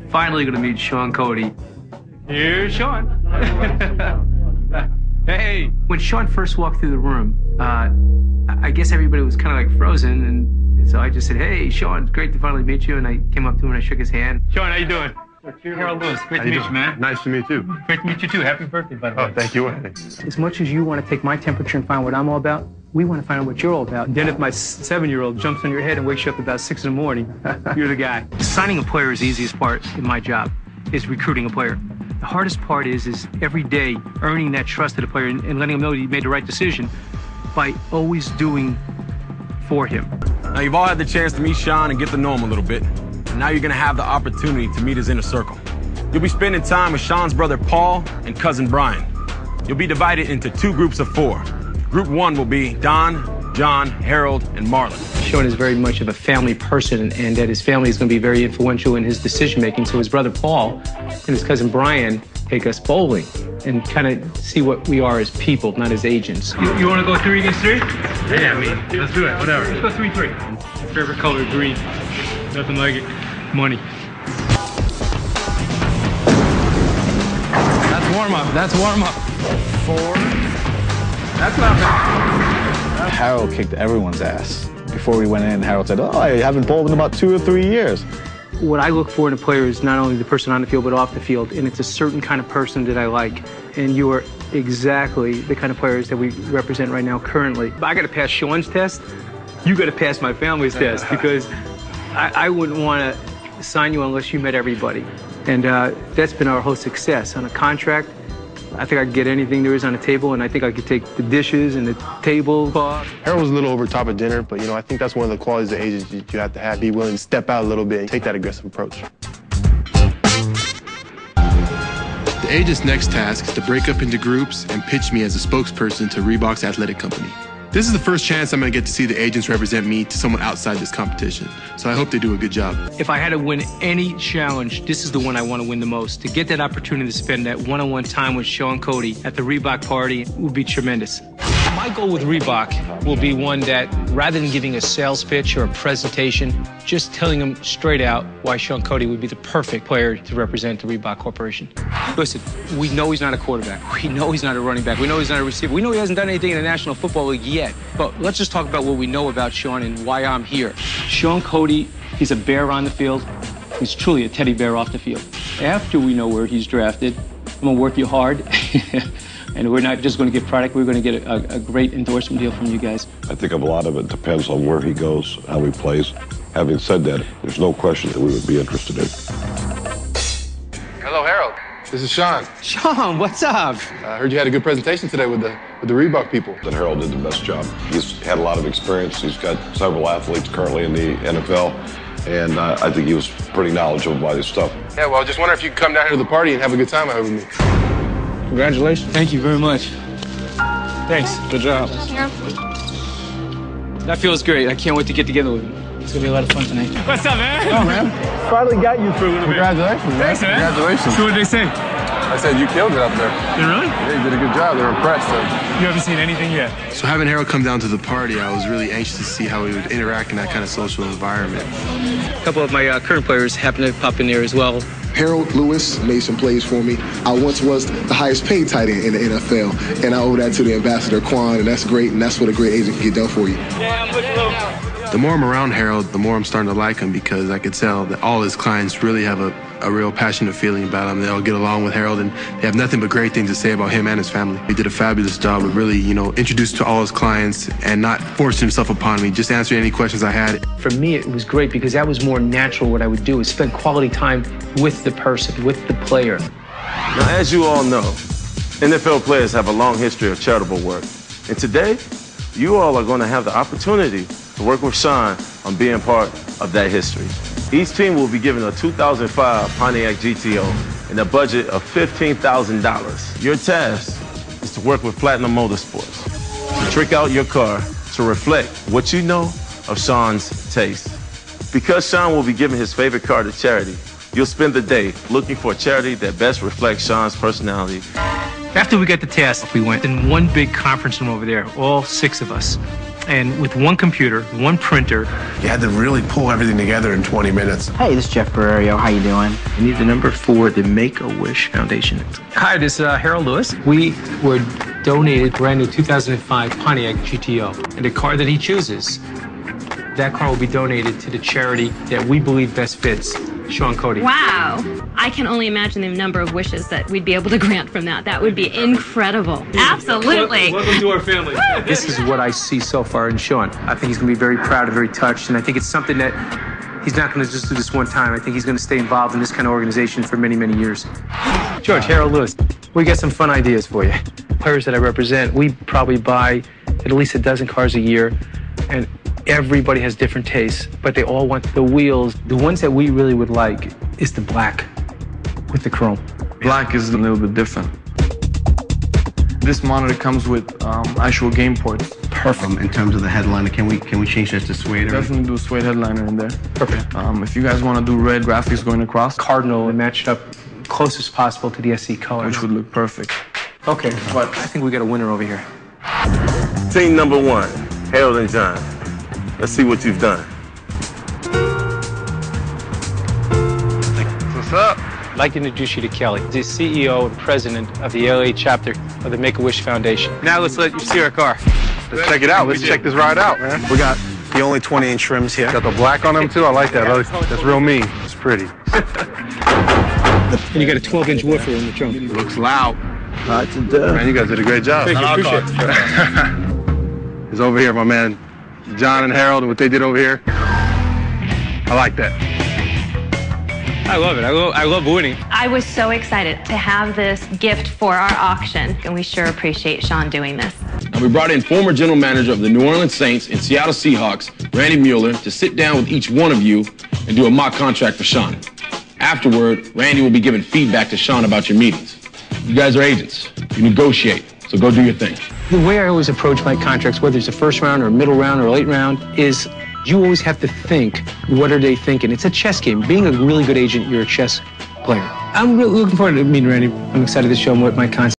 finally going to meet Sean Cody. Here's Sean. Hey. When Sean first walked through the room, I guess everybody was kind of like frozen, and so I just said, "Hey, Sean, it's great to finally meet you." And I came up to him and I shook his hand. Sean, how you doing? Harold Lews, great to meet you, man. Nice to meet you. Great to meet you too. Happy birthday, by the way. Oh, thank you. As much as you want to take my temperature and find what I'm all about, we want to find out what you're all about. Then if my 7-year-old jumps on your head and wakes you up about 6 in the morning, you're the guy. Signing a player is the easiest part in my job, is recruiting a player. The hardest part is every day earning that trust of the player and letting him know that he made the right decision by always doing for him. Now, you've all had the chance to meet Sean and get to know him a little bit. And now you're going to have the opportunity to meet his inner circle. You'll be spending time with Sean's brother Paul and cousin Brian. You'll be divided into 2 groups of 4. Group 1 will be Don, John, Harold, and Marlon. Sean is very much of a family person, and that his family is going to be very influential in his decision-making. So his brother Paul and his cousin Brian take us bowling and kind of see what we are as people, not as agents. You want to go 3 against 3? Yeah, I mean, let's do it, whatever. Let's go 3-3. Favorite color, green. Nothing like it. Money. That's warm-up. That's warm-up. 4. That's not bad. Harold kicked everyone's ass. Before we went in, Harold said, "Oh, I haven't bowled in about 2 or 3 years." What I look for in a player is not only the person on the field, but off the field. And it's a certain kind of person that I like. And you are exactly the kind of players that we represent right now currently. I got to pass Sean's test. You got to pass my family's test, because I wouldn't want to sign you unless you met everybody. And that's been our whole success. On a contract, I think I could get anything there is on the table, and I think I could take the dishes and the table. Harold was a little over top of dinner, but, I think that's one of the qualities of agents you have to have. Be willing to step out a little bit and take that aggressive approach. The agent's next task is to break up into groups and pitch me as a spokesperson to Reebok's athletic company. This is the first chance I'm going to get to see the agents represent me to someone outside this competition, so I hope they do a good job. If I had to win any challenge, this is the one I want to win the most. To get that opportunity to spend that one-on-one time with Sean Cody at the Reebok party would be tremendous. My goal with Reebok will be one that, rather than giving a sales pitch or a presentation, just telling them straight out why Sean Cody would be the perfect player to represent the Reebok Corporation. Listen, we know he's not a quarterback. We know he's not a running back. We know he's not a receiver. We know he hasn't done anything in the National Football League yet. But let's just talk about what we know about Sean and why I'm here. Sean Cody, he's a bear on the field. He's truly a teddy bear off the field. After we know where he's drafted, I'm going to work you hard. And we're not just going to get product, we're going to get a great endorsement deal from you guys. I think a lot of it depends on where he goes, how he plays. Having said that, there's no question that we would be interested in. Hello, Harold. This is Sean. Sean, what's up? I heard you had a good presentation today with the Reebok people. That Harold did the best job. He's had a lot of experience. He's got several athletes currently in the NFL, and I think he was pretty knowledgeable about his stuff. Yeah, well, I just wonder if you could come down here to the party and have a good time out with me. Congratulations. Thank you very much. Thanks. Good job. That feels great. I can't wait to get together with you. It's going to be a lot of fun tonight. What's up, man? Oh, man. Finally got you through. Congratulations, man. Thanks, man. Congratulations. So what did they say? I said you killed it up there. Did really? Yeah, you did a good job. They're impressed. You haven't seen anything yet? So having Harold come down to the party, I was really anxious to see how he would interact in that kind of social environment. A couple of my current players happen to pop in there as well. Harold Lewis made some plays for me. I once was the highest paid tight end in the NFL, and I owe that to the ambassador, Quan, and that's great, and that's what a great agent can get done for you. The more I'm around Harold, the more I'm starting to like him, because I could tell that all his clients really have a real passionate feeling about him. They'll get along with Harold, and they have nothing but great things to say about him and his family. He did a fabulous job of really, introducing to all his clients and not forcing himself upon me, just answering any questions I had. For me, it was great because that was more natural. What I would do is spend quality time with the person, with the player. Now, as you all know, NFL players have a long history of charitable work. And today, you all are going to have the opportunity to work with Sean on being part of that history. Each team will be given a 2005 Pontiac GTO and a budget of $15,000. Your task is to work with Platinum Motorsports to trick out your car to reflect what you know of Sean's taste. Because Sean will be giving his favorite car to charity, you'll spend the day looking for a charity that best reflects Sean's personality. After we got the task, we went in one big conference room over there, all 6 of us. And with one computer, one printer. You had to really pull everything together in 20 minutes. Hey, this is Jeff Ferrario. How you doing? I need the number 4, the Make-A-Wish Foundation. Hi, this is Harold Lewis. We were donated a brand new 2005 Pontiac GTO. And the car that he chooses, that car will be donated to the charity that we believe best fits Sean Cody. Wow. I can only imagine the number of wishes that we'd be able to grant from that. That would be incredible. Absolutely. Welcome to our family. This is what I see so far in Sean. I think he's going to be very proud and very touched, and I think it's something that he's not going to just do this one time. I think he's going to stay involved in this kind of organization for many, many years. George, Harold Lewis, we got some fun ideas for you. Players that I represent, we probably buy at least a dozen cars a year, and everybody has different tastes, but they all want the wheels. The ones that we really would like is the black with the chrome. Black is a little bit different. This monitor comes with actual game ports. Perfect. In terms of the headliner, can we change that to suede? Definitely do a suede headliner in there. Perfect. If you guys want to do red graphics going across, Cardinal and matched up closest possible to the SC color. which would look perfect. Okay, but I think we got a winner over here. Team number 1, Harold and John. Let's see what you've done. What's up? I'd like to introduce you to Kelly, the CEO and president of the LA chapter of the Make-A-Wish Foundation. Now let's let you see our car. Let's check it out. Let's check this ride out, man. We got the only 20-inch trims here. Got the black on them, too. I like that. That's real mean. It's pretty. And you got a 12-inch woofer in the trunk. Looks loud. Man, you guys did a great job. Thank you. Appreciate it. He's over here, my man. John and Harold and what they did over here. I like that. I love it. I love winning. I was so excited to have this gift for our auction, and we sure appreciate Sean doing this. Now, we brought in former general manager of the New Orleans Saints and Seattle Seahawks, Randy Mueller, to sit down with each one of you and do a mock contract for Sean. Afterward, Randy will be giving feedback to Sean about your meetings. You guys are agents. You negotiate, so go do your thing. The way I always approach my contracts, whether it's a first round or a middle round or a late round, is you always have to think, what are they thinking? It's a chess game. Being a really good agent, you're a chess player. I'm really looking forward to meeting Randy. I'm excited to show him what my concept